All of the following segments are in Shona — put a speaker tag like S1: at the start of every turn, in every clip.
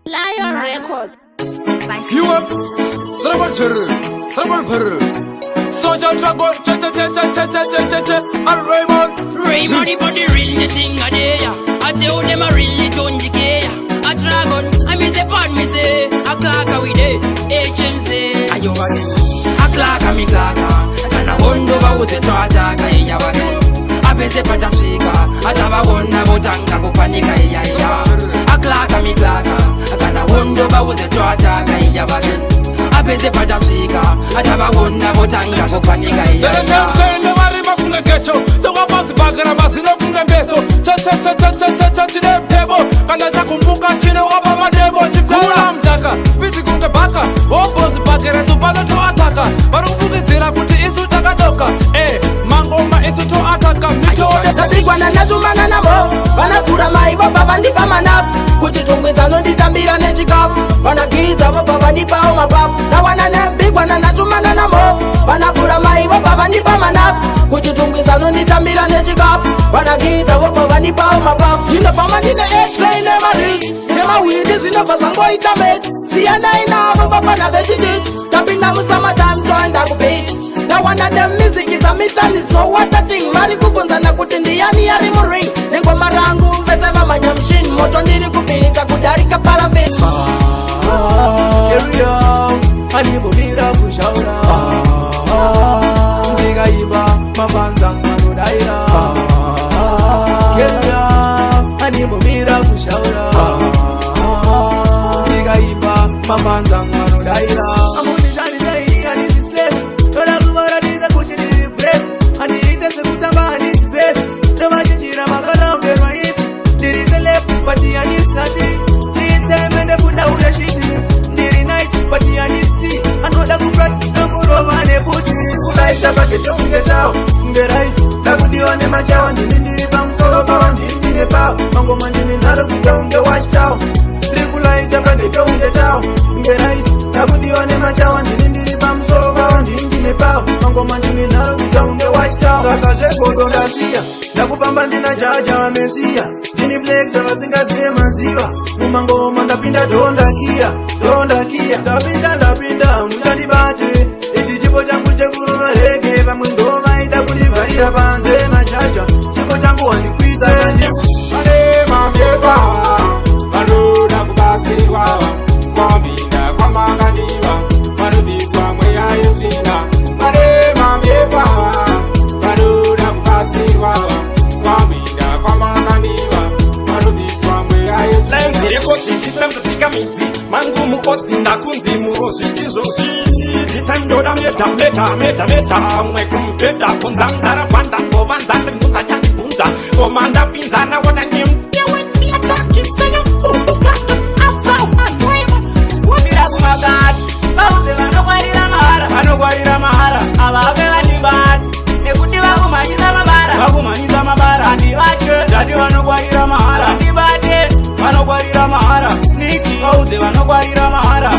S1: Lion Record.
S2: Social trouble, and Raymond,
S3: for the real thing a day. I tell them a really don't decay. A dragon, I miss a part, me say. A clock a we day, HMC. Are you again? A clock a me clock. And I wonder about the trata, kaya again. A bese pata shika, a tava wonder about anga kupanika ya. A clock a me clock. And I wonder about the trata, kaya again. A bese pata shika, a tava wonder about anga kupanika ya.
S2: Sende marima kunga kecho, toka pasi bagara masino kunga beso. Cha chine tebo, kanda takumbuka chine wapa madebo. Kula mtaka, spiti kunga baka, obosi bagara subalo to ataka. Marubuke zira kuti isu takadoka, mangoma isu to ataka.
S4: Tadigwana na jumana na mo, wanakura maibo baba nipa manafu. Kuchitungwiza nonditambira nechikafu, wanagiza baba nipa omabafu. Na wananembigwana na jumana na mo, wanakura maibo baba nipa manafu. Kuchitungwiza nonditambira nechikafu, wanagiza baba nipa omabafu. Jino pama nine HK never reach, nema widi zino fazango itamate. Siyana ina baba na vegetate, tabina musama time join dagu page. Na wana dem music is a mission, it's no what a thing. Mari kufunza na kutindiani ya rimu ring. Nengo marangu veseva manyamshin, moto niri kupinisa kudarika parafin.
S5: Carry on, hanibo mira kushaura. Ndiga iba, mabanza manu daira. Carry on, hanibo mira kushaura. Ndiga iba, mabanza manu daira. Amuni jani zaidi, anisi slave. Toda kumara niza kuchini break. Anita se kutamba, anisi babe. Nova jira makala ungerwa hiti. Diri se lep, pati anisi nati. This time and the put down the shitty. Diri nice, pati anisi tea. Anoda kuprat, namuro wane puti. Kulaita paketo ungetao, ungerais. Lakudione machao, ndiri bamsolo bawa ndiri pao. Mango mandini naro kuda unge watch tao. Kulaita paketo ungetao, ungerais. Lakudione machao, ndiri bamsolo bawa ndiri pao. Mango mandini naro kuda unge watch tao. Sakaze kodondasia, nakufamba ndina jaja wa mesia. Dini flex abasinga zile maziwa. Mumangoma ndapinda donda kia. Ndapinda mutandi bate. Ichichipo changu chekuruma rege. Pamwindoma ita kulivarira panze na jaja. Chipo changu wandikwiza
S2: Malema myepa, manuda kubatsirwa. Kwambinda kwamakandiwa, manubiswa mweya yezina. Malema myepa, manuda kubatsirwa. Kwambinda kwamakandiwa, manubiswa mweya yezina. Lenzire koti titembe tika miti, mangu mukoti ndakunzi murozi tizozi. Titandoda meta, mwe kumpeda kunzangara panda kovanzanda mnuka chani punza. Komanda pinzana wana nyemtia wani ataki senya ukukata afau anwema. Wabira kumagati, bauze vanogwarira mahara. Abave vanibati, nekuti vakumanyiza mabara. Andivache, dadi vanogwarira mahara. Andibate, vanogwarira mahara. Sniki, bauze vanogwarira mahara.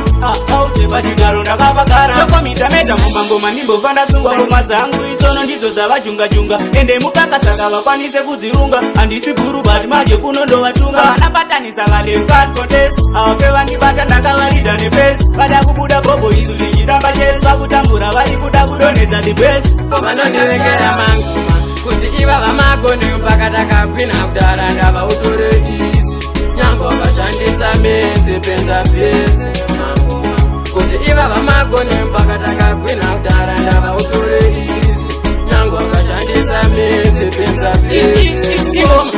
S2: Auze vachigaro ndakavagara. Toko mitameta mumangoma ndimbofanda sungwa. Ngoma dzangu itsono ndidzo dzavajunga. Ende mukakasaka vakwanise kudzirunga. Handisi guru bati maje kunondovatunga. Vanapatanisa valemkat contest. Avafe vandibata ndakavarida nepesi. Vada kubuda bobo isu lichitamba chesi. Vakutambura vari kuda kudonedza the best.
S4: Vanondivekera mangoma kuti iva vamagone pakataka kwina kudara ndava utore izi. Nyango vashandisa menze penza pese mangoma kuti iva vamagone pakataka kwina kudara ndava utore izi. Nyango vashandisa menze penza pese.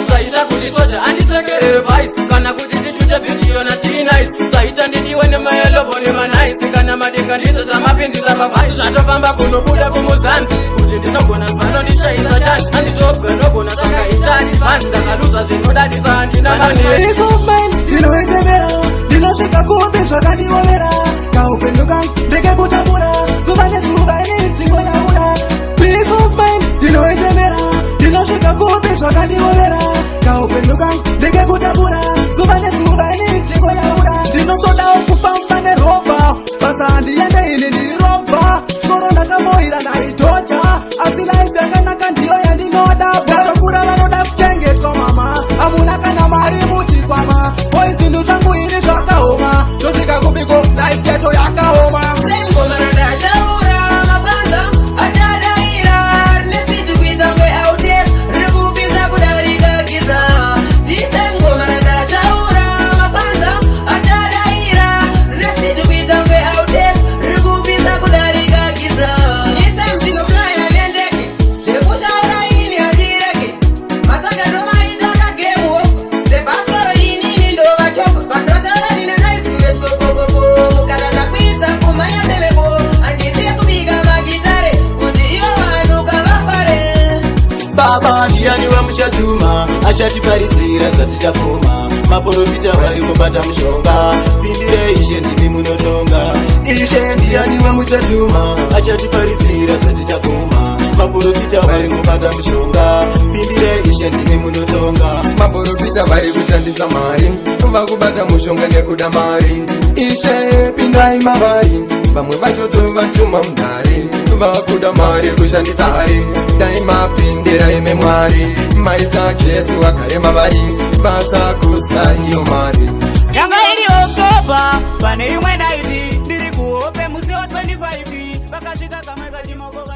S4: Zaita kuti soja andisekerere vice. Kana kuti ndishute video na T-Nice. Zaita ndidiwe nemayelobo nemanice. Kana madenga ndizo zamapinzi zavavai. Zvatofamba kunobuda kumuzanzi. Kuti ndinogona zvano ndishaisa chani. Anditobwe ndogona saka itani. Vanhu ndakaluza zvinodadisa handina mani.
S5: Peace of mind, ndinoitemera. Ndinosvika kumbe zvakandiomera. Kaupenyu kangu ndekekutambura. Zuva nezuva ine nzvimbo yaura. Peace of mind, ndinoitemera. Ndinosvika kumbe zvakandiomera. Kaupenyu kangu ndekekutambura. Zuva nezuva ine nzvimbo yaura. Ndinotodawo
S6: achatiparidzira zvatichapfuma. Maprofita vari kubata mushonga, pindirei Ishe ndimi munotonga. Ishe ndianiwe muchatuma, achatiparidzira zvatichapfuma. Maprofita vari kubata mushonga, pindirei Ishe ndimi munotonga.
S7: Maprofita vari kushandisa mari, vakubata mushonga nekuda mari. Ishe pindai mavari, vamwe vachoto vachuma mudhari, vakuda mari kushandisa hari. Dai mapindira ime Mwari, maisa Jesu agare mavari, vasakudza iyo mari.
S5: Yanga iri Oktoba, pane imwe naiti ndiri kuhope musi wa 25 vakasvika kamwe kachimoko.